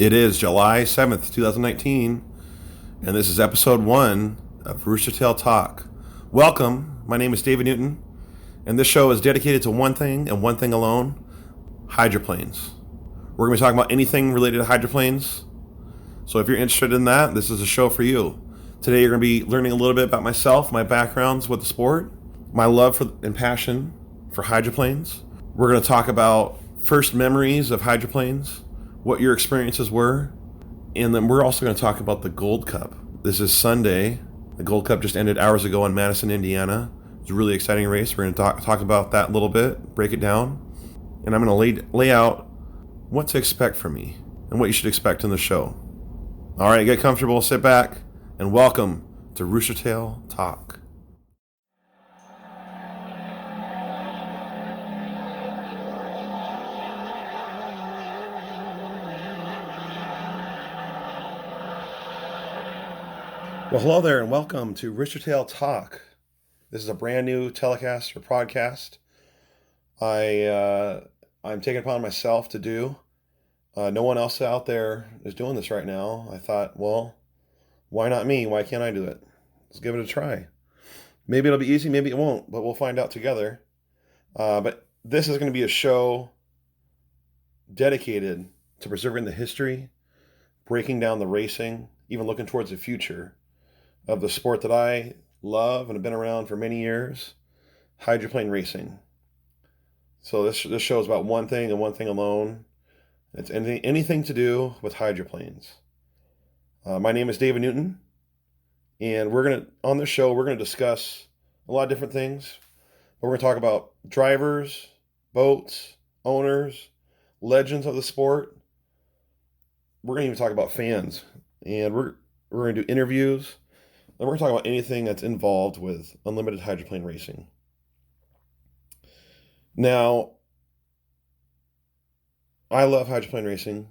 It is July 7th, 2019, and this is episode 1 of Rooster Tail Talk. Welcome, my name is David Newton, and this show is dedicated to one thing and one thing alone, hydroplanes. We're going to be talking about anything related to hydroplanes, so if you're interested in that, this is a show for you. Today you're going to be learning a little bit about myself, my backgrounds with the sport, my love for and passion for hydroplanes. We're going to talk about first memories of hydroplanes, what your experiences were, and then we're also going to talk about the Gold Cup. This is Sunday. The Gold Cup just ended hours ago in Madison, Indiana. It's a really exciting race. We're going to talk about that a little bit, break it down, and I'm going to lay out what to expect from me and what you should expect in the show. All right, get comfortable, sit back, and welcome to Rooster Tail Talk. Well, hello there, and welcome to Rooster Tail Talk. This is a brand new telecast or podcast I'm taking upon myself to do. No one else out there is doing this right now. I thought, well, why not me? Why can't I do it? Let's give it a try. Maybe it'll be easy, maybe it won't, but we'll find out together. But this is going to be a show dedicated to preserving the history, breaking down the racing, even looking towards the future of the sport that I love and have been around for many years, hydroplane racing. So this show is about one thing and one thing alone. It's anything to do with hydroplanes. My name is David Newton, and on this show we're gonna discuss a lot of different things. We're gonna talk about drivers, boats, owners, legends of the sport. We're gonna even talk about fans, and we're gonna do interviews. And we're going to talk about anything that's involved with unlimited hydroplane racing. Now, I love hydroplane racing.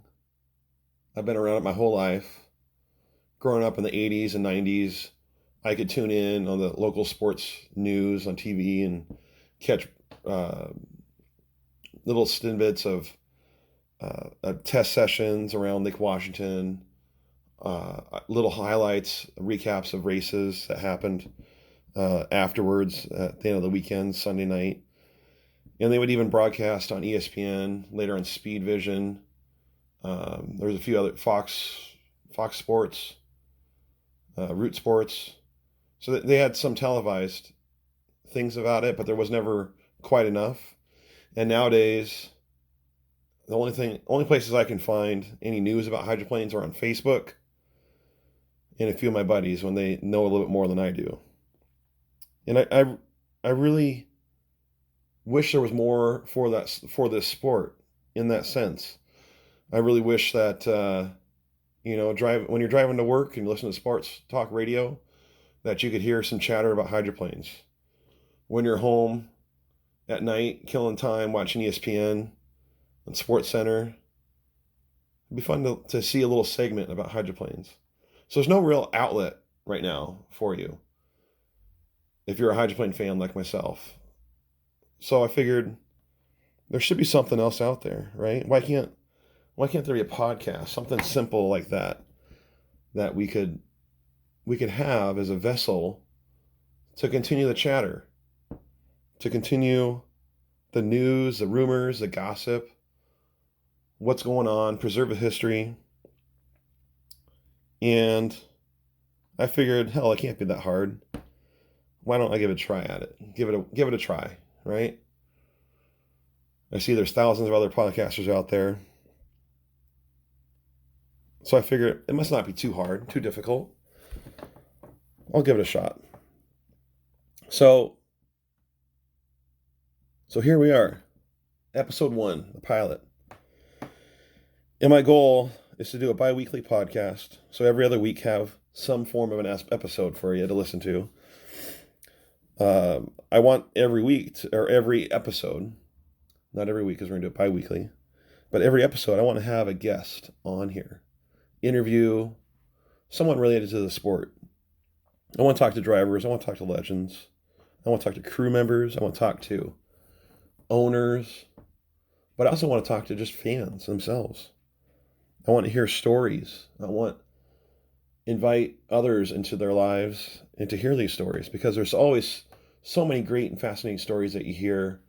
I've been around it my whole life. Growing up in the 80s and 90s, I could tune in on the local sports news on TV and catch little snippets of test sessions around Lake Washington, little highlights, recaps of races that happened afterwards at the end of the weekend, Sunday night. And they would even broadcast on ESPN, later on Speed Vision. There's a few other, Fox Sports, Root Sports. So they had some televised things about it, but there was never quite enough. And nowadays, the only places I can find any news about hydroplanes are on Facebook and a few of my buddies when they know a little bit more than I do. And I really wish there was more for this sport in that sense. I really wish that when you're driving to work and you listen to sports talk radio, that you could hear some chatter about hydroplanes. When you're home at night, killing time watching ESPN and Sports Center, it'd be fun to see a little segment about hydroplanes. So there's no real outlet right now for you if you're a hydroplane fan like myself. So I figured there should be something else out there, right? Why can't there be a podcast, something simple like that we could have as a vessel to continue the chatter, to continue the news, the rumors, the gossip, what's going on, preserve the history. And I figured, hell, it can't be that hard. Why don't I give it a try at it? Give it a try, right? I see there's thousands of other podcasters out there. So I figured it must not be too hard, too difficult. I'll give it a shot. So here we are. Episode 1, the pilot. And my goal is to do a bi-weekly podcast. So every other week have some form of an episode for you to listen to. I want every episode, not every week because we're going to do it bi-weekly, but every episode I want to have a guest on here. Interview someone related to the sport. I want to talk to drivers. I want to talk to legends. I want to talk to crew members. I want to talk to owners. But I also want to talk to just fans themselves. I want to hear stories. I want invite others into their lives and to hear these stories, because there's always so many great and fascinating stories that you hear.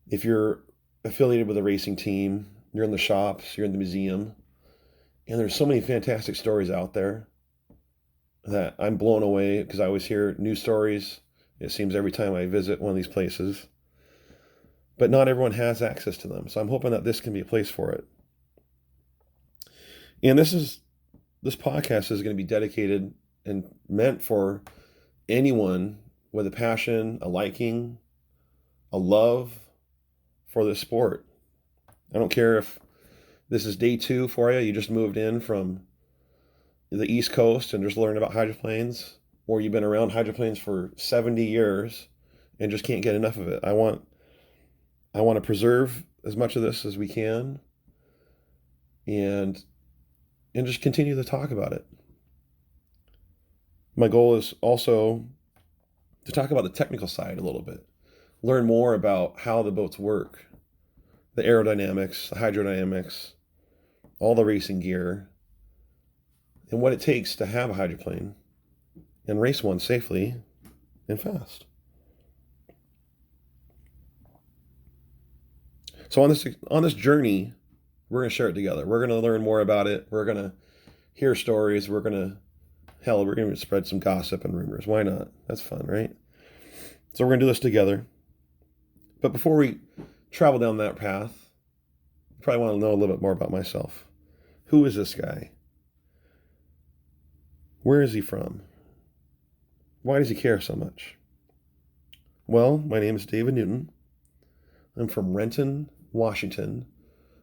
If you're affiliated with a racing team, you're in the shops, you're in the museum, and there's so many fantastic stories out there that I'm blown away, because I always hear new stories. It seems every time I visit one of these places, but not everyone has access to them. So I'm hoping that this can be a place for it. And this podcast is going to be dedicated and meant for anyone with a passion, a liking, a love for the sport. I don't care if this is day 2 for you. You just moved in from the East Coast and just learned about hydroplanes, or you've been around hydroplanes for 70 years and just can't get enough of it. I want to preserve as much of this as we can, and just continue to talk about it. My goal is also to talk about the technical side a little bit, learn more about how the boats work, the aerodynamics, the hydrodynamics, all the racing gear, and what it takes to have a hydroplane and race one safely and fast. So on this journey, we're going to share it together. We're going to learn more about it. We're going to hear stories. We're going to spread some gossip and rumors. Why not? That's fun, right? So we're going to do this together. But before we travel down that path, you probably want to know a little bit more about myself. Who is this guy? Where is he from? Why does he care so much? Well, my name is David Newton. I'm from Renton, Washington,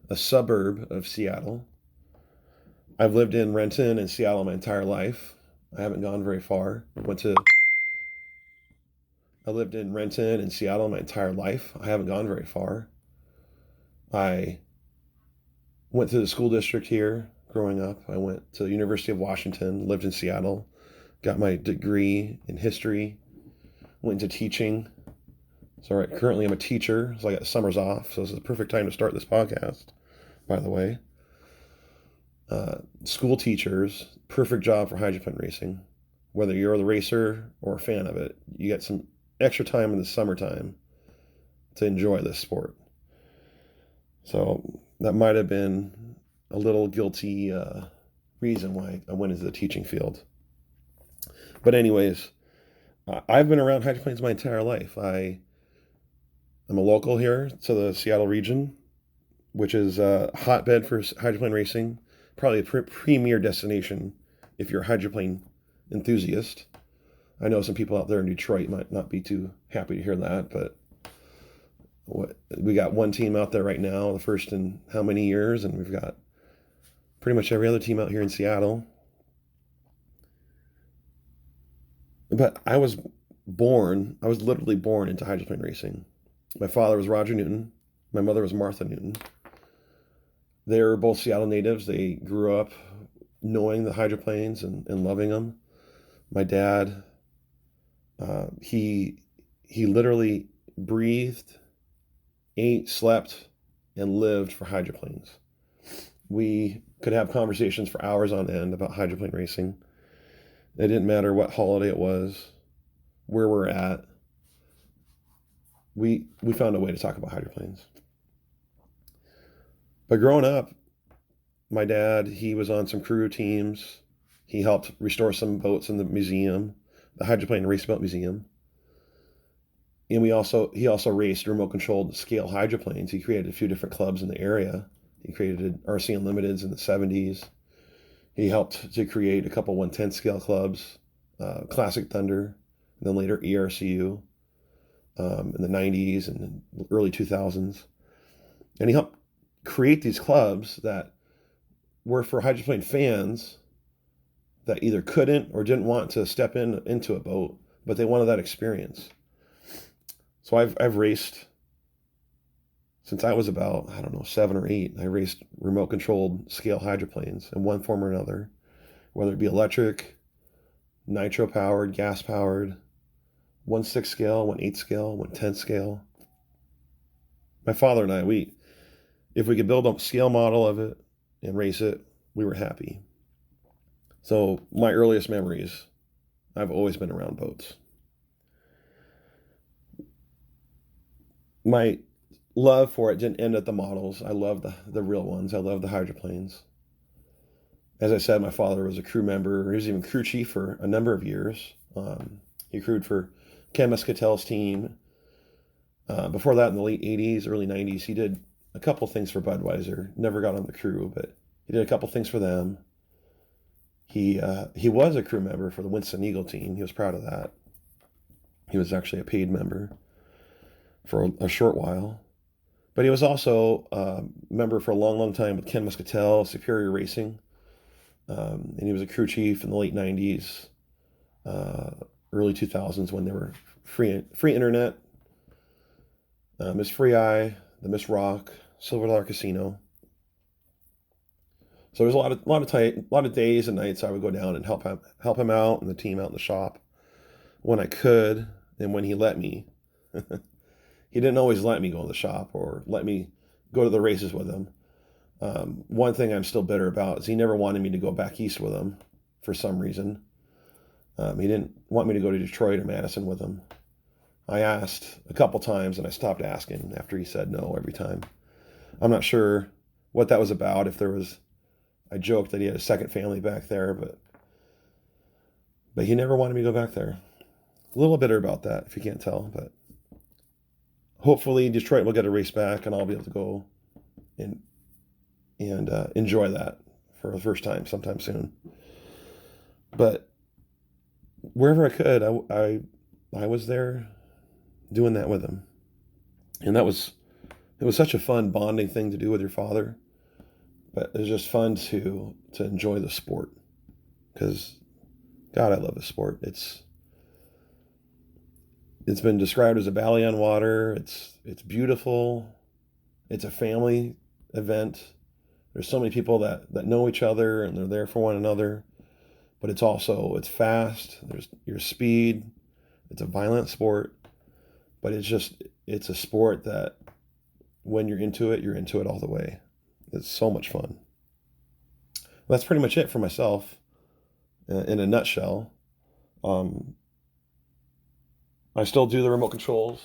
a suburb of Seattle. I've lived in Renton and Seattle my entire life. I haven't gone very far. I lived in Renton and Seattle my entire life. I haven't gone very far. I went to the school district here growing up. I went to the University of Washington, lived in Seattle, got my degree in history, went into teaching. So currently I'm a teacher, so I got summers off. So this is the perfect time to start this podcast, by the way. School teachers, perfect job for hydroplane racing. Whether you're the racer or a fan of it, you get some extra time in the summertime to enjoy this sport. So that might have been a little guilty reason why I went into the teaching field. But anyways, I've been around hydroplanes my entire life. I'm a local here to the Seattle region, which is a hotbed for hydroplane racing, probably a premier destination if you're a hydroplane enthusiast. I know some people out there in Detroit might not be too happy to hear that, but we got one team out there right now, the first in how many years, and we've got pretty much every other team out here in Seattle. But I was literally born into hydroplane racing. My father was Roger Newton. My mother was Martha Newton. They were both Seattle natives. They grew up knowing the hydroplanes and loving them. My dad, he literally breathed, ate, slept, and lived for hydroplanes. We could have conversations for hours on end about hydroplane racing. It didn't matter what holiday it was, where we're at. We found a way to talk about hydroplanes. But growing up, my dad, he was on some crew teams. He helped restore some boats in the museum, the Hydroplane Race Boat Museum. And he also raced remote-controlled scale hydroplanes. He created a few different clubs in the area. He created RC Unlimiteds in the 70s. He helped to create a couple 1/10 scale clubs, Classic Thunder, and then later ERCU in the 90s and the early 2000s. And he helped create these clubs that were for hydroplane fans that either couldn't or didn't want to step into a boat, but they wanted that experience. So I've raced since I was about, 7 or 8. I raced remote controlled scale hydroplanes in one form or another, whether it be electric, nitro powered, gas powered, 1/6 scale, 1/8 scale, 1/10 scale. My father and I, if we could build a scale model of it, and race it, we were happy. So my earliest memories, I've always been around boats. My love for it didn't end at the models. I love the real ones. I love the hydroplanes. As I said, my father was a crew member. He was even crew chief for a number of years. He crewed for Ken Muscatel's team. Before that, in the late 80s, early 90s, he did a couple things for Budweiser. Never got on the crew, but he did a couple things for them. He was a crew member for the Winston Eagle team. He was proud of that. He was actually a paid member for a short while. But he was also a member for a long, long time with Ken Muscatel, Superior Racing. And he was a crew chief in the late 90s, early 2000s when there were free internet, Miss Free Eye, the Miss Rock, Silver Dollar Casino. So there was a lot of days and nights I would go down and help him out and the team out in the shop when I could and when he let me. He didn't always let me go to the shop or let me go to the races with him. One thing I'm still bitter about is he never wanted me to go back east with him for some reason. He didn't want me to go to Detroit or Madison with him. I asked a couple times and I stopped asking after he said no every time. I'm not sure what that was about. I joked that he had a second family back there, but he never wanted me to go back there. A little bitter about that, if you can't tell, but hopefully Detroit will get a race back and I'll be able to go and enjoy that for the first time sometime soon. But wherever I could, I was there doing that with him. And it was such a fun bonding thing to do with your father. But it was just fun to enjoy the sport. Because, God, I love the sport. It's been described as a valley on water. It's beautiful. It's a family event. There's so many people that know each other and they're there for one another. But it's fast. There's your speed. It's a violent sport. But it's a sport that when you're into it all the way. It's so much fun. That's pretty much it for myself in a nutshell. I still do the remote controls,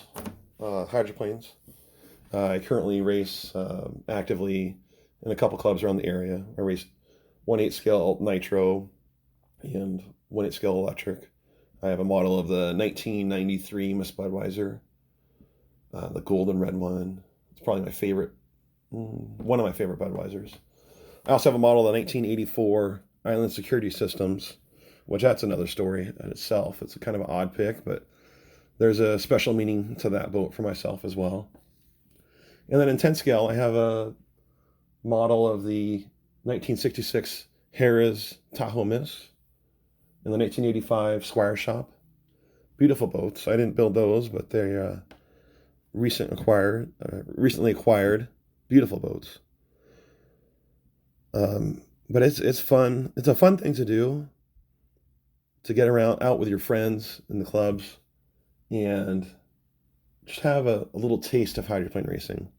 hydroplanes. I currently race actively in a couple clubs around the area. I race 1/8 scale nitro and 1/8 scale electric. I have a model of the 1993 Miss Budweiser, the golden red one. It's probably one of my favorite Budweisers. I also have a model of the 1984 Island Security Systems, which that's another story in itself. It's a kind of an odd pick, but there's a special meaning to that boat for myself as well. And then in 10 scale, I have a model of the 1966 Harrah's Tahoe Miss and the 1985 Squire Shop. Beautiful boats. I didn't build those, but they're recently acquired. Beautiful boats. But it's fun. It's a fun thing to do, to get out with your friends in the clubs and just have a little taste of hydroplane racing.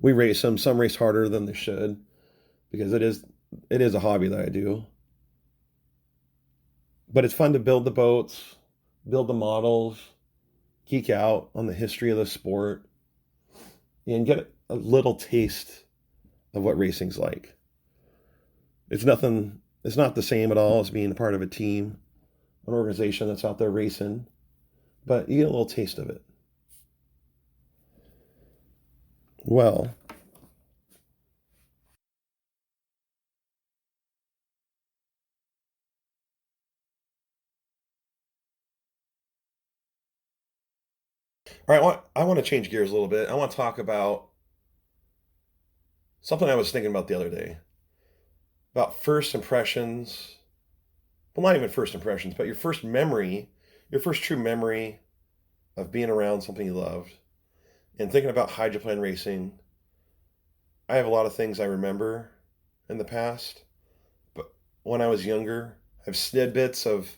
We race them. Some race harder than they should because it is a hobby that I do. But it's fun to build the boats, build the models, geek out on the history of the sport, and get a little taste of what racing's like. It's not the same at all as being a part of a team, an organization that's out there racing, but you get a little taste of it. Well, all right, I want to change gears a little bit. I want to talk about something I was thinking about the other day, about first impressions. Well, not even first impressions, but your first true memory of being around something you loved. And thinking about hydroplane racing, I have a lot of things I remember in the past, but when I was younger, I have snippets of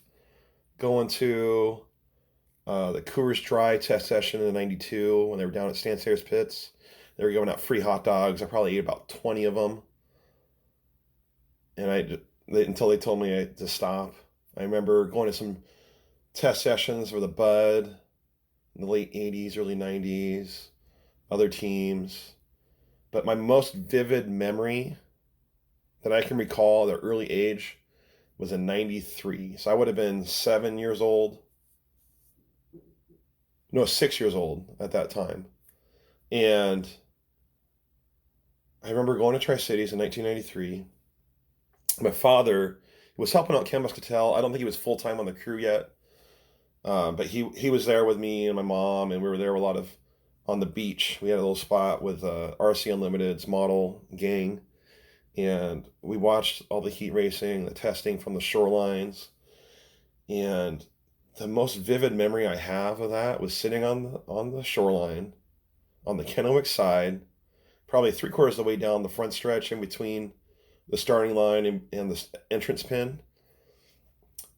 going to the Coors Dry test session in '92 when they were down at Stan Sayers Pits. They were giving out free hot dogs. I probably ate about 20 of them. and until they told me to stop. I remember going to some test sessions for the Bud in the late 80s, early 90s, other teams. But my most vivid memory that I can recall at an early age was in 93. So I would have been 7 years old. No, 6 years old at that time. And I remember going to Tri-Cities in 1993. My father was helping out Ken Muscatel. I don't think he was full-time on the crew yet. But he was there with me and my mom, and we were there a lot of on the beach. We had a little spot with RC Unlimited's model gang, and we watched all the heat racing, the testing from the shorelines. And the most vivid memory I have of that was sitting on the shoreline, on the Kennewick side, probably 3/4 of the way down the front stretch in between the starting line and the entrance pin.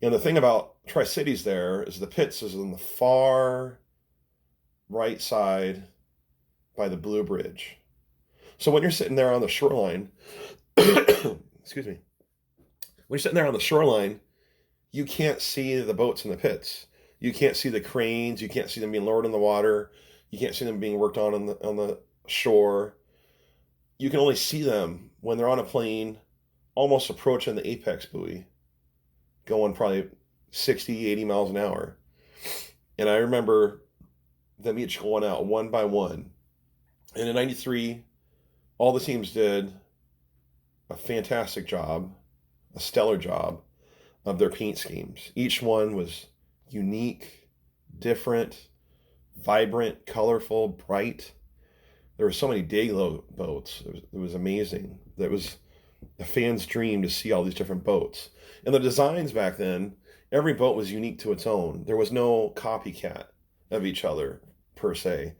And the thing about Tri-Cities there is the pits is on the far right side by the Blue Bridge. So when you're sitting there on the shoreline, excuse me, when you're sitting there on the shoreline, you can't see the boats in the pits. You can't see the cranes. You can't see them being lowered in the water. You can't see them being worked on the shore. You can only see them when they're on a plane, almost approaching the apex buoy, going probably 60, 80 miles an hour. And I remember them each going out one by one. And in 93, all the teams did a fantastic job, a stellar job of their paint schemes. Each one was unique, different, vibrant, colorful, bright. There were so many Day-Glo boats. It was amazing. That was a fan's dream to see all these different boats. And the designs back then, every boat was unique to its own. There was no copycat of each other, per se.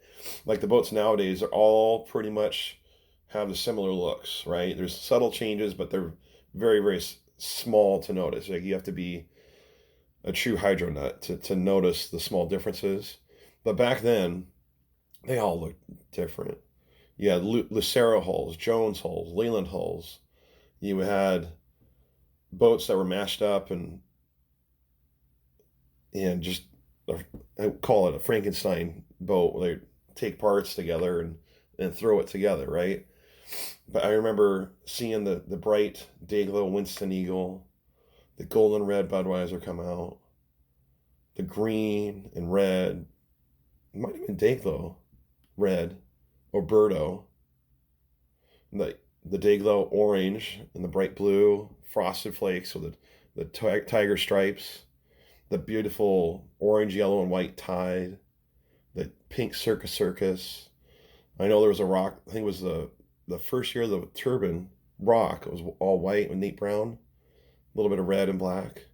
Like the boats nowadays are all pretty much have the similar looks, right? There's subtle changes, but they're very, very small to notice. Like you have to be a true hydro nut to notice the small differences. But back then, they all looked different. You had Lucero hulls, Jones hulls, Leyland hulls. You had boats that were mashed up and just, I call it a Frankenstein boat, where they take parts together and throw it together, right? But I remember seeing the bright Day-Glo Winston Eagle, the golden red Budweiser come out, the green and red, it might have been Day-Glo red, Oberto, the Day-Glo orange and the bright blue, frosted flakes with the tiger stripes, the beautiful orange, yellow, and white Tide, the pink Circus. I know there was a rock, I think it was the first year of the turbine rock. It was all white with neat brown, a little bit of red and black.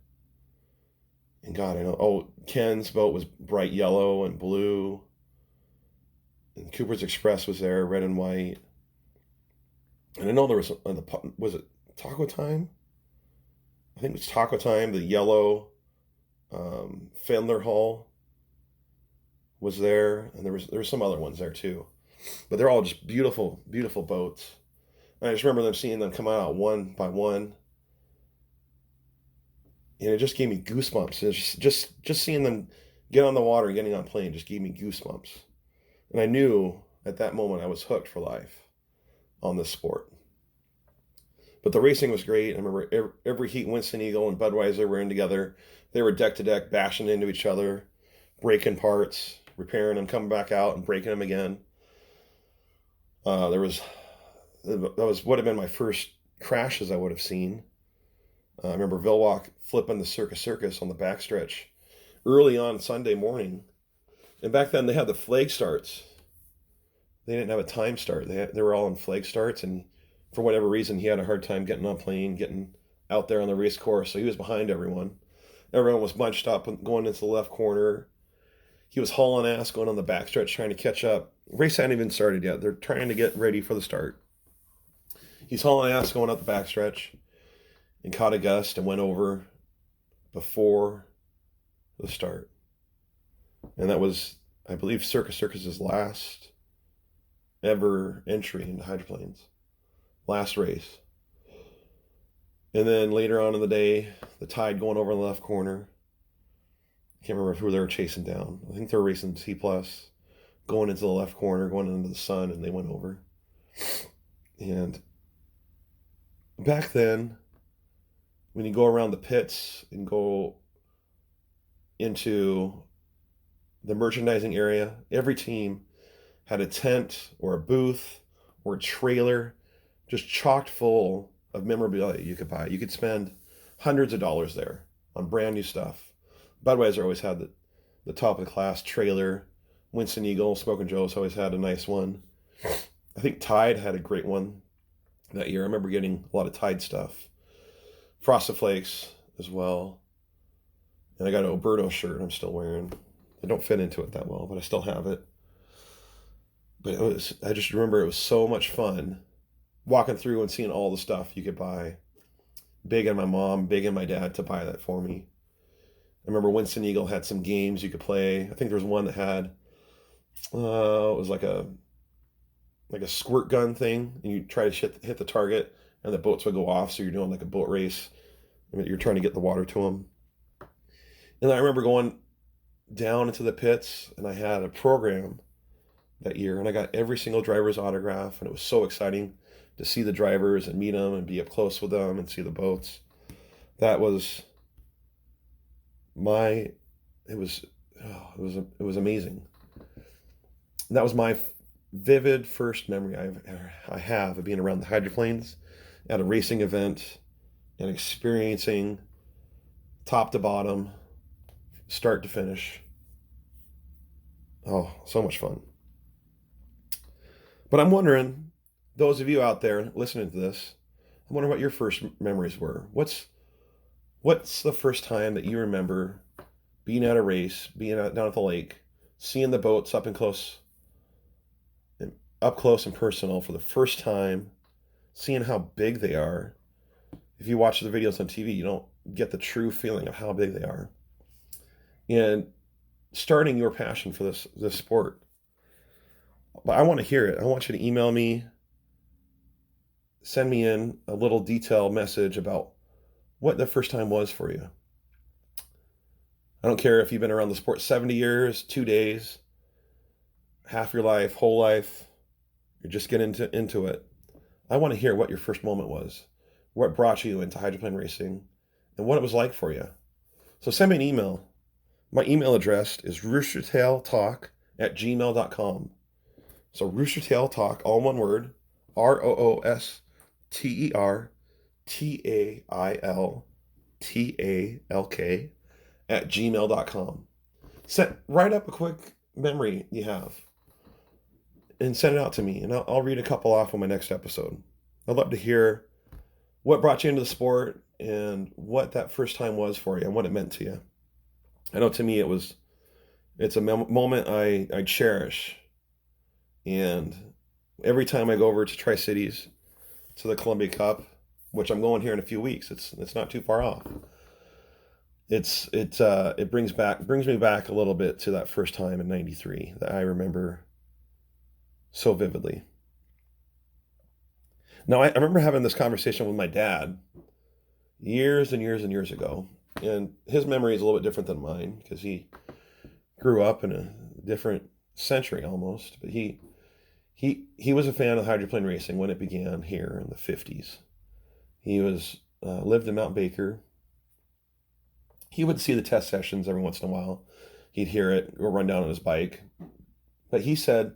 And God, I know, Ken's boat was bright yellow and blue. And Cooper's Express was there, red and white. And I know there was it Taco Time? I think it was Taco Time, the yellow Fendler hull was there. And there were some other ones there too. But they're all just beautiful, beautiful boats. And I just remember seeing them come out one by one. And it just gave me goosebumps. And just seeing them get on the water and getting on a plane just gave me goosebumps. And I knew at that moment I was hooked for life on this sport. But the racing was great. I remember every heat Winston Eagle and Budweiser were in together. They were deck to deck, bashing into each other, breaking parts, repairing them, coming back out and breaking them again. That would have been my first crashes I would have seen. I remember Vilwalk flipping the Circus on the backstretch early on Sunday morning. And back then they had the flag starts. They didn't have a time start. They were all on flag starts, and for whatever reason he had a hard time getting on a plane, getting out there on the race course, so he was behind everyone. Everyone was bunched up and going into the left corner. He was hauling ass going on the backstretch trying to catch up. Race hadn't even started yet. They're trying to get ready for the start. He's hauling ass going up the backstretch and caught a gust and went over before the start. And that was, I believe, Circus's last ever entry into hydroplanes. Last race. And then later on in the day, the Tide going over in the left corner. I can't remember who they were chasing down. I think they were racing T plus, going into the left corner, going into the sun, and they went over. And back then, when you go around the pits and go into the merchandising area, every team had a tent or a booth or a trailer just chocked full of memorabilia you could buy. You could spend hundreds of dollars there on brand new stuff. Budweiser always had the top of the class trailer. Winston Eagle, Smoke and Joe's always had a nice one. I think Tide had a great one that year. I remember getting a lot of Tide stuff. Frosted Flakes as well. And I got an Oberto shirt I'm still wearing. I don't fit into it that well, but I still have it. But I just remember it was so much fun walking through and seeing all the stuff you could buy. Begging my mom, begging my dad to buy that for me. I remember Winston Eagle had some games you could play. I think there was one that had, it was like a squirt gun thing, and you try to hit the target, and the boats would go off. So you're doing like a boat race. You're trying to get the water to them. And I remember going down into the pits, and I had a program that year, and I got every single driver's autograph, and it was so exciting to see the drivers and meet them and be up close with them and see the boats. That was it was amazing. And that was my vivid first memory I have of being around the hydroplanes at a racing event and experiencing top to bottom, start to finish. Oh, so much fun. But I'm wondering, those of you out there listening to this, I'm wondering what your first memories were. What's the first time that you remember being at a race, being down at the lake, seeing the boats up close and personal for the first time, seeing how big they are? If you watch the videos on TV, you don't get the true feeling of how big they are. And starting your passion for this sport. But I want to hear it. I want you to email me, send me in a little detailed message about what the first time was for you. I don't care if you've been around the sport 70 years, 2 days, half your life, whole life, you're just getting into it. I want to hear what your first moment was, what brought you into hydroplane racing, and what it was like for you. So send me an email. My email address is roostertailtalk@gmail.com. So roostertailtalk, all one word, ROOSTERTAILTALK @gmail.com. Write up a quick memory you have and send it out to me, and I'll read a couple off on my next episode. I'd love to hear what brought you into the sport and what that first time was for you and what it meant to you. I know to me it's a moment I cherish. And every time I go over to Tri-Cities to the Columbia Cup, which I'm going here in a few weeks, it's not too far off. It brings me back a little bit to that first time in '93 that I remember so vividly. Now I remember having this conversation with my dad years and years and years ago, and his memory is a little bit different than mine because he grew up in a different century almost, but he was a fan of hydroplane racing when it began here in the 50s. He lived in Mount Baker. He would see the test sessions every once in a while. He'd hear it or run down on his bike. But he said,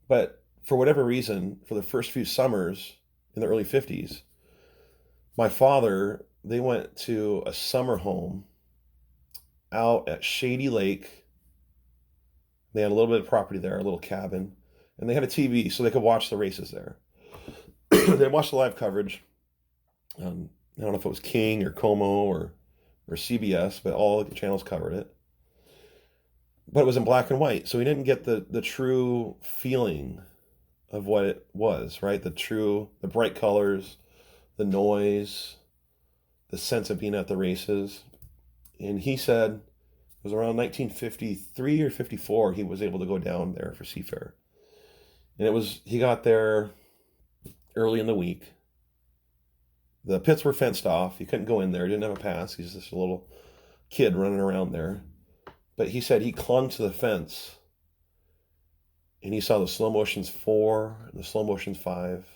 but for whatever reason, for the first few summers in the early 50s, my father, they went to a summer home out at Shady Lake. They had a little bit of property there, a little cabin. And they had a TV so they could watch the races there. They watched the live coverage. I don't know if it was King or Como or CBS, but all the channels covered it. But it was in black and white, so we didn't get the true feeling of what it was, right? The bright colors, the noise, the sense of being at the races. And he said it was around 1953 or 54 he was able to go down there for Seafair. And he got there early in the week. The pits were fenced off. He couldn't go in there. He didn't have a pass. He's just a little kid running around there. But he said he clung to the fence and he saw the slow motions 4 and the slow motions 5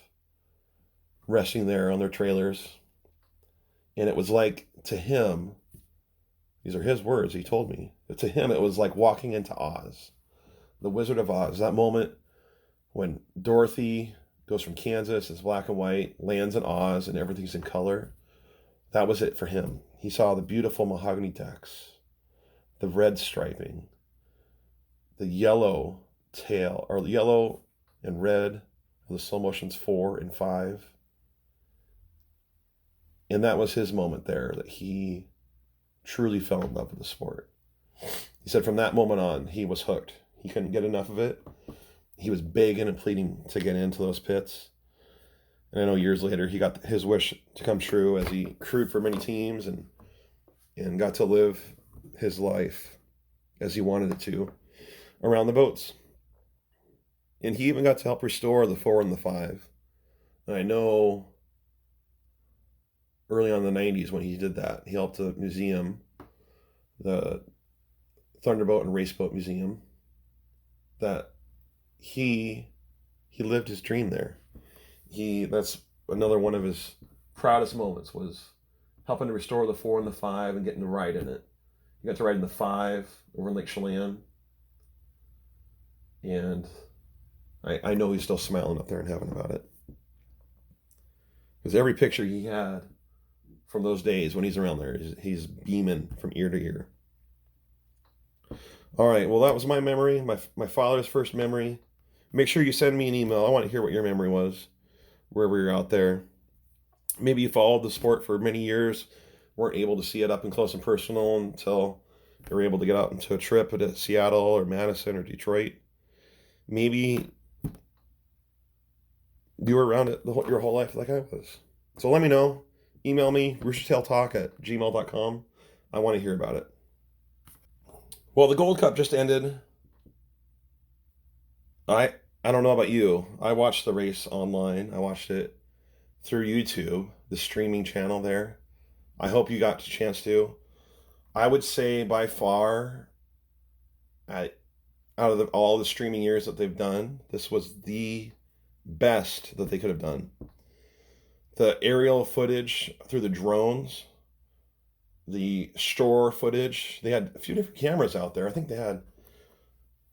resting there on their trailers. And it was like, to him, these are his words, he told me, that to him it was like walking into Oz, the Wizard of Oz. That moment when Dorothy goes from Kansas, it's black and white, lands in Oz, and everything's in color. That was it for him. He saw the beautiful mahogany decks, the red striping, the yellow tail, or yellow and red of the slow motions 4 and 5. And that was his moment there, that he truly fell in love with the sport. He said from that moment on, he was hooked. He couldn't get enough of it. He was begging and pleading to get into those pits. And I know years later, he got his wish to come true as he crewed for many teams and got to live his life as he wanted it to around the boats. And he even got to help restore the 4 and the 5. And I know early on in the 90s when he did that, he helped the museum, the Thunderboat and Raceboat Museum, that he lived his dream there. That's another one of his proudest moments, was helping to restore the 4 and the 5 and getting to ride in it. He got to ride in the 5 over in Lake Chelan, and I know he's still smiling up there in heaven about it, because every picture he had from those days when he's around there, he's beaming from ear to ear. All right, well, that was my memory, my father's first memory. Make sure you send me an email. I want to hear what your memory was, wherever you're out there. Maybe you followed the sport for many years, weren't able to see it up and close and personal until you were able to get out into a trip to Seattle or Madison or Detroit. Maybe you were around it your whole life like I was. So let me know. Email me, roostertailtalk@gmail.com. I want to hear about it. Well, the Gold Cup just ended. I don't know about you. I watched the race online. I watched it through YouTube, the streaming channel there. I hope you got a chance to. I would say by far, out of all the streaming years that they've done, this was the best that they could have done. The aerial footage through the drones, the shore footage. They had a few different cameras out there. I think they had,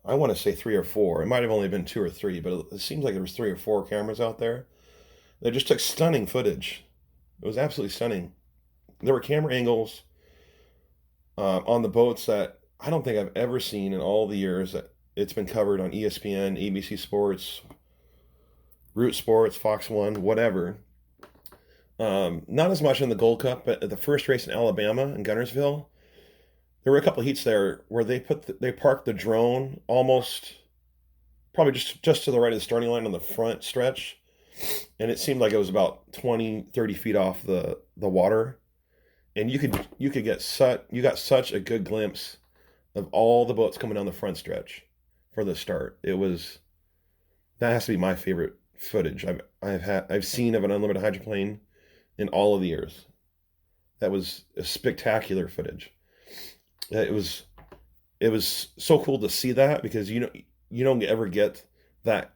I want to say 3 or 4. It might have only been 2 or 3, but it seems like there was 3 or 4 cameras out there. They just took stunning footage. It was absolutely stunning. There were camera angles on the boats that I don't think I've ever seen in all the years that it's been covered on ESPN, ABC Sports, Root Sports, Fox 1, whatever. Not as much in the Gold Cup, but at the first race in Alabama, in Guntersville, there were a couple of heats there where they parked the drone almost, probably just to the right of the starting line on the front stretch, and it seemed like it was about 20-30 feet off the water, and you got such a good glimpse of all the boats coming down the front stretch for the start. That has to be my favorite footage I've seen of an unlimited hydroplane in all of the years. That was a spectacular footage. It was so cool to see that, because you don't ever get that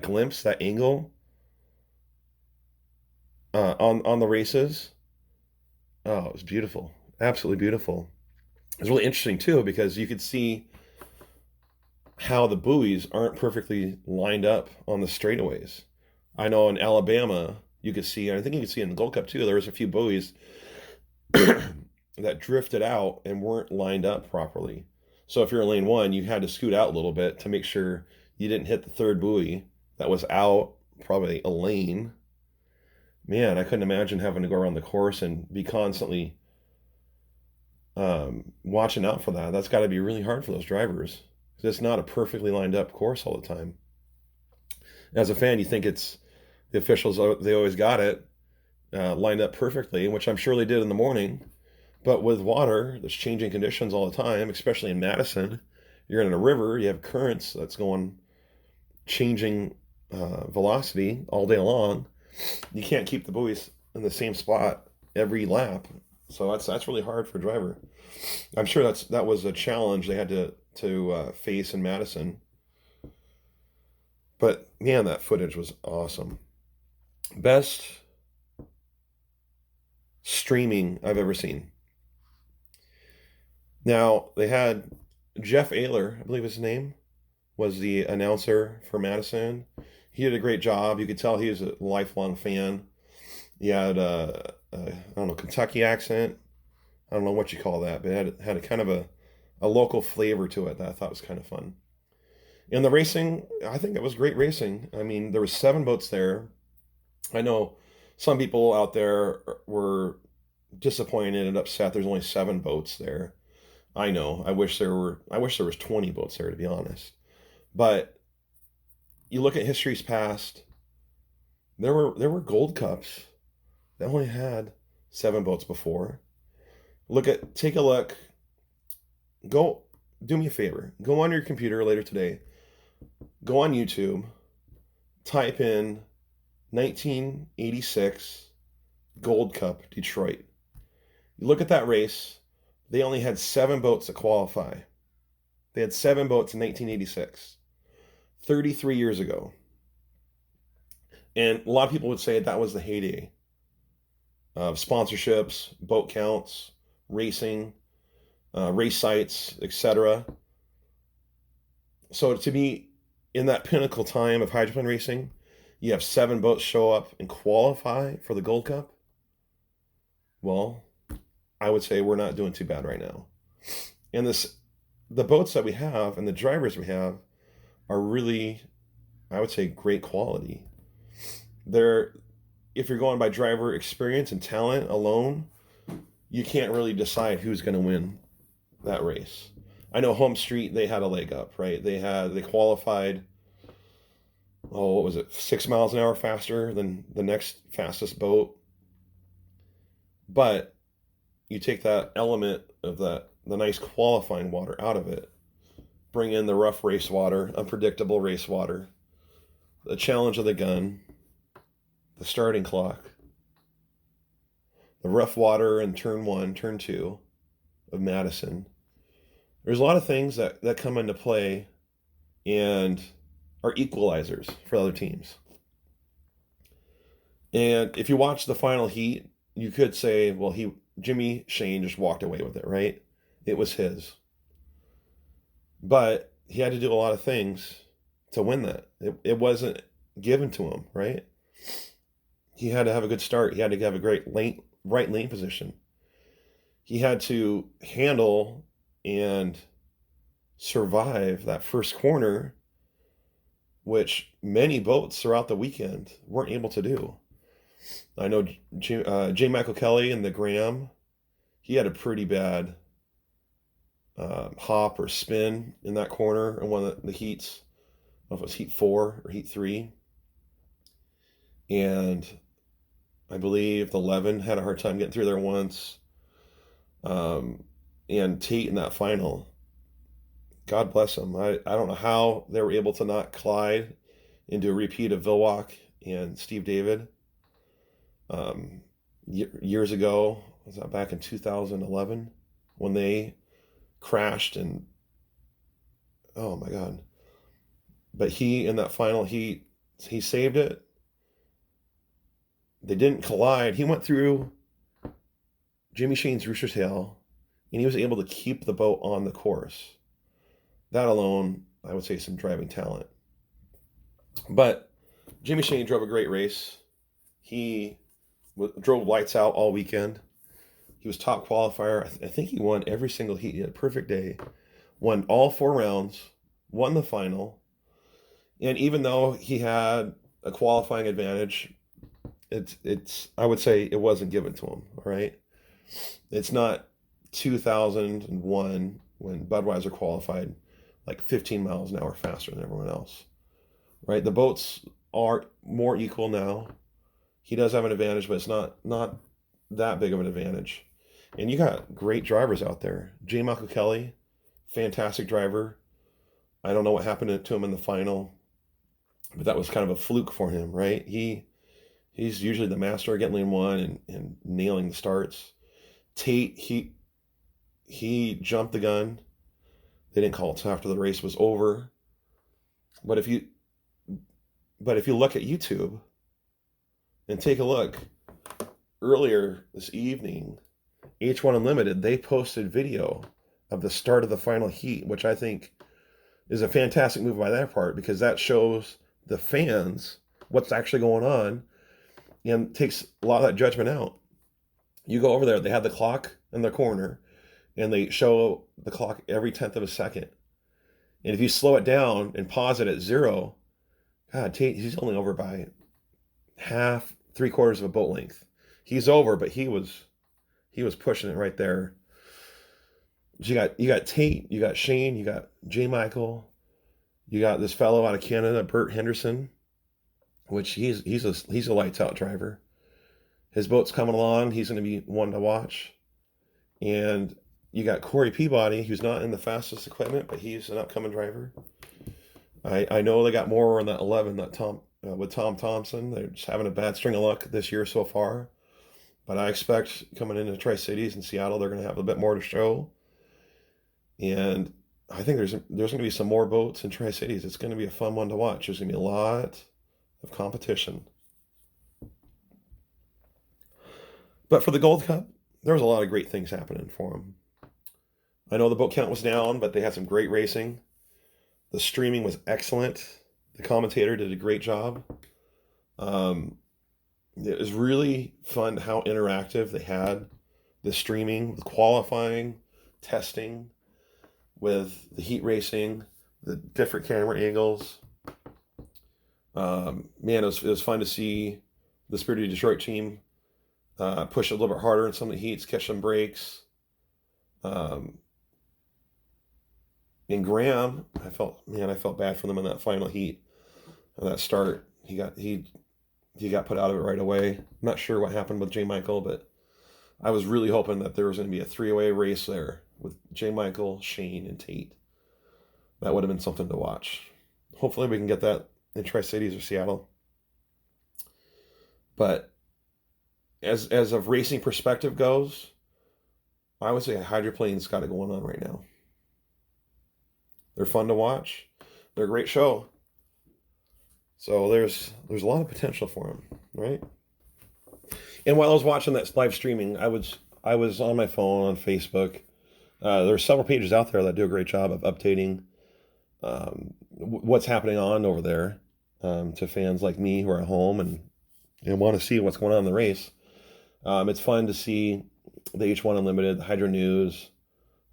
glimpse, that angle on the races. Oh, it was beautiful, absolutely beautiful. It was really interesting too, because you could see how the buoys aren't perfectly lined up on the straightaways. I know in Alabama you could see, and I think you could see in the Gold Cup too, there was a few buoys that drifted out and weren't lined up properly. So if you're in lane 1, you had to scoot out a little bit to make sure you didn't hit the third buoy that was out probably a lane. Man, I couldn't imagine having to go around the course and be constantly watching out for that. That's got to be really hard for those drivers, because it's not a perfectly lined up course all the time. As a fan, you think it's the officials, they always got it lined up perfectly, which I'm sure they did in the morning. But with water, there's changing conditions all the time, especially in Madison. You're in a river, you have currents that's going, changing velocity all day long. You can't keep the buoys in the same spot every lap. So that's really hard for a driver. I'm sure that was a challenge they had to face in Madison. But man, that footage was awesome. Best streaming I've ever seen. Now they had Jeff Ayler, I believe his name, was the announcer for Madison. He did a great job. You could tell he was a lifelong fan. He had I don't know, Kentucky accent. I don't know what you call that, but it had a kind of a local flavor to it that I thought was kind of fun. In the racing, I think it was great racing. I mean, there were 7 boats there. I know some people out there were disappointed and upset. There's only 7 boats there. I know. I wish there was 20 boats there, to be honest. But you look at history's past. There were Gold Cups that only had 7 boats before. Take a look. Go do me a favor. Go on your computer later today. Go on YouTube. Type in 1986 Gold Cup Detroit. You look at that race. They only had 7 boats to qualify. They had 7 boats in 1986, 33 years ago. And a lot of people would say that was the heyday of sponsorships, boat counts, racing, race sites, etc. So to be in that pinnacle time of hydroplane racing, you have 7 boats show up and qualify for the Gold Cup. Well, I would say we're not doing too bad right now. And the boats that we have and the drivers we have are really, I would say, great quality. If you're going by driver experience and talent alone, you can't really decide who's going to win that race. I know Home Street, they had a leg up, right? They qualified, what was it, 6 miles an hour faster than the next fastest boat. But you take that element of the nice qualifying water out of it, bring in the rough race water, unpredictable race water, the challenge of the gun, the starting clock, the rough water in turn 1, turn 2 of Madison. There's a lot of things that come into play and are equalizers for other teams. And if you watch the final heat, you could say, well, Jimmy Shane just walked away with it, right? It was his. But he had to do a lot of things to win that. It wasn't given to him, right? He had to have a good start. He had to have a great right lane position. He had to handle and survive that first corner, which many boats throughout the weekend weren't able to do. I know J. Michael Kelly in the Graham, he had a pretty bad hop or spin in that corner in one of the heats. I don't know if it was heat 4 or heat 3. And I believe the Levin had a hard time getting through there once. And Tate in that final, God bless them. I don't know how they were able to knock Clyde into a repeat of Vilwalk and Steve David. Years ago, was that back in 2011 when they crashed and oh my God. But he in that final heat, he saved it. They didn't collide. He went through Jimmy Shane's rooster tail and he was able to keep the boat on the course. That alone, I would say, some driving talent. But Jimmy Shane drove a great race. He drove lights out all weekend. He was top qualifier. I think he won every single heat. He had a perfect day. Won all 4 rounds. Won the final. And even though he had a qualifying advantage, I would say it wasn't given to him. All right. It's not 2001 when Budweiser qualified like 15 miles an hour faster than everyone else. Right. The boats are more equal now. He does have an advantage, but it's not that big of an advantage. And you got great drivers out there. J. Michael Kelly, fantastic driver. I don't know what happened to him in the final, but that was kind of a fluke for him, right? He's usually the master of getting lane one and nailing the starts. Tate, he jumped the gun. They didn't call it until after the race was over. But if you look at YouTube and take a look, earlier this evening, H1 Unlimited, they posted video of the start of the final heat, which I think is a fantastic move by their part, because that shows the fans what's actually going on and takes a lot of that judgment out. You go over there, they have the clock in the corner, and they show the clock every 10th of a second. And if you slow it down and pause it at 0, God, Tate, he's only over by half, 3/4 of a boat length. He's over, but he was pushing it right there. You got Tate, you got Shane, you got J. Michael, you got this fellow out of Canada, Bert Henderson, which he's a lights out driver. His boat's coming along. He's going to be one to watch. And you got Corey Peabody, who's not in the fastest equipment, but he's an upcoming driver. I know they got more on that 11 with Tom Thompson. They're just having a bad string of luck this year so far. But I expect coming into Tri-Cities in Seattle, they're going to have a bit more to show. And I think there's going to be some more boats in Tri-Cities. It's going to be a fun one to watch. There's going to be a lot of competition. But for the Gold Cup, there was a lot of great things happening for them. I know the boat count was down, but they had some great racing. The streaming was excellent. The commentator did a great job. It was really fun how interactive they had the streaming, the qualifying, testing, with the heat racing, the different camera angles. Man, it was fun to see the Spirited Detroit team push a little bit harder in some of the heats, catch some breaks. And Graham, I felt bad for them in that final heat, on that start. He got put out of it right away. I'm not sure what happened with J. Michael, but I was really hoping that there was going to be a 3-way race there with J. Michael, Shane, and Tate. That would have been something to watch. Hopefully we can get that in Tri-Cities or Seattle. But as a racing perspective goes, I would say Hydroplane's got it going on right now. They're fun to watch. They're a great show. So there's a lot of potential for them, right? And while I was watching that live streaming, I was on my phone on Facebook. There's several pages out there that do a great job of updating what's happening on over there to fans like me who are at home and want to see what's going on in the race. It's fun to see the H1 Unlimited, the Hydro News,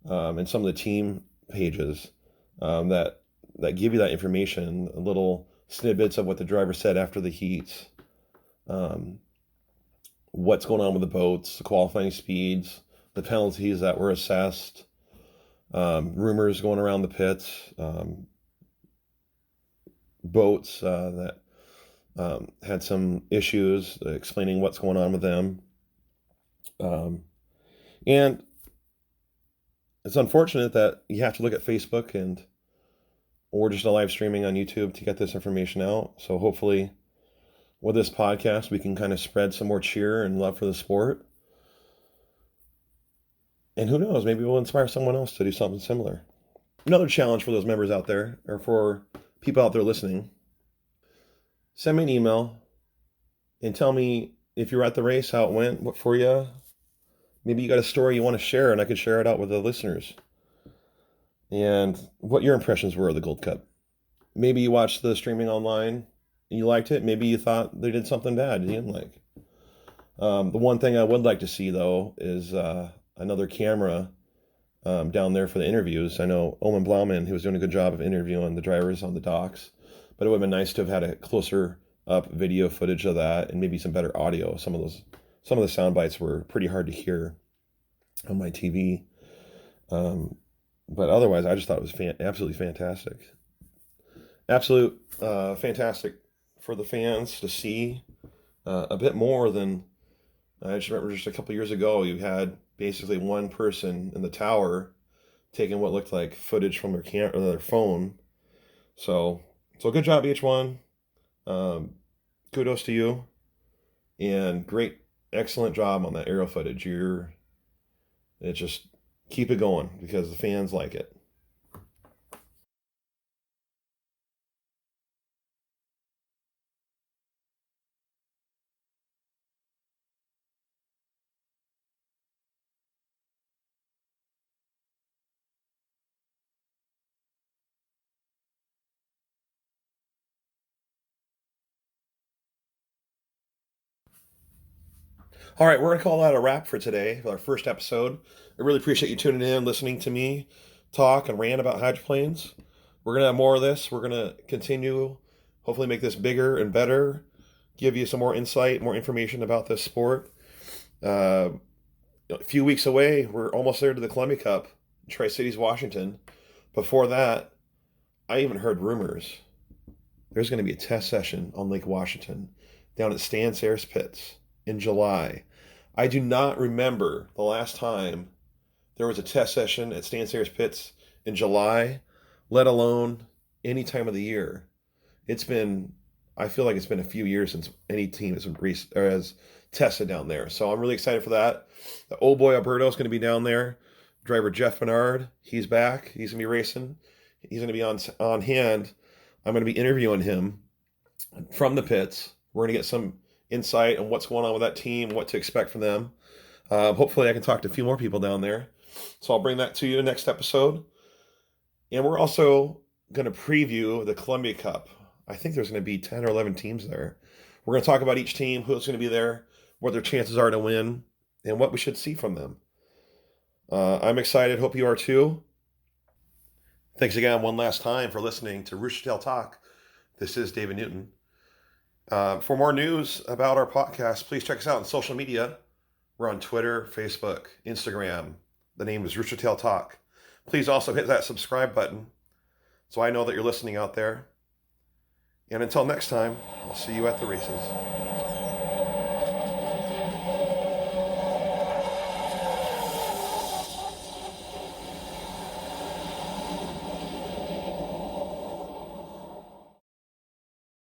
and some of the team pages that give you that information, little snippets of what the driver said after the heats, what's going on with the boats, the qualifying speeds, the penalties that were assessed, rumors going around the pits, boats that had some issues, explaining what's going on with them. And it's unfortunate that you have to look at Facebook or just a live streaming on YouTube to get this information out. So hopefully with this podcast, we can kind of spread some more cheer and love for the sport. And who knows, maybe we'll inspire someone else to do something similar. Another challenge for those members out there, or for people out there listening, send me an email and tell me if you were at the race, how it went, what for you. Maybe you got a story you want to share, and I could share it out with the listeners. And what your impressions were of the Gold Cup. Maybe you watched the streaming online and you liked it. Maybe you thought they did something bad you didn't like. The one thing I would like to see, though, is another camera down there for the interviews. I know Omen Blauman, who was doing a good job of interviewing the drivers on the docks, but it would have been nice to have had a closer up video footage of that and maybe some better audio. Some of the sound bites were pretty hard to hear on my TV. But otherwise, I just thought it was absolutely fantastic. Absolute fantastic for the fans to see a bit more than, I just remember just a couple years ago, you had basically one person in the tower taking what looked like footage from their phone. So good job, H1. Kudos to you. And great, excellent job on that aerial footage. It just keep it going because the fans like it. All right, we're going to call that a wrap for today, for our first episode. I really appreciate you tuning in, listening to me talk and rant about hydroplanes. We're going to have more of this. We're going to continue, hopefully, make this bigger and better, give you some more insight, more information about this sport. Uh, a few weeks away, we're almost there to the Columbia Cup, Tri Cities, Washington. Before that, I even heard rumors there's going to be a test session on Lake Washington down at Stan Sayers Pits in July. I do not remember the last time there was a test session at Stan Sayers Pits in July, let alone any time of the year. I feel like it's been a few years since any team has tested down there. So I'm really excited for that. The old boy Alberto is going to be down there. Driver Jeff Bernard, he's back. He's going to be racing. He's going to be on hand. I'm going to be interviewing him from the pits. We're going to get some insight on what's going on with that team, what to expect from them. Hopefully I can talk to a few more people down there. So I'll bring that to you next episode. And we're also going to preview the Columbia Cup. I think there's going to be 10 or 11 teams there. We're going to talk about each team, who's going to be there, what their chances are to win, and what we should see from them. I'm excited. Hope you are too. Thanks again one last time for listening to Rooster Tail Talk. This is David Newton. For more news about our podcast, please check us out on social media. We're on Twitter, Facebook, Instagram. The name is Rooster Tail Talk. Please also hit that subscribe button so I know that you're listening out there. And until next time, I'll see you at the races.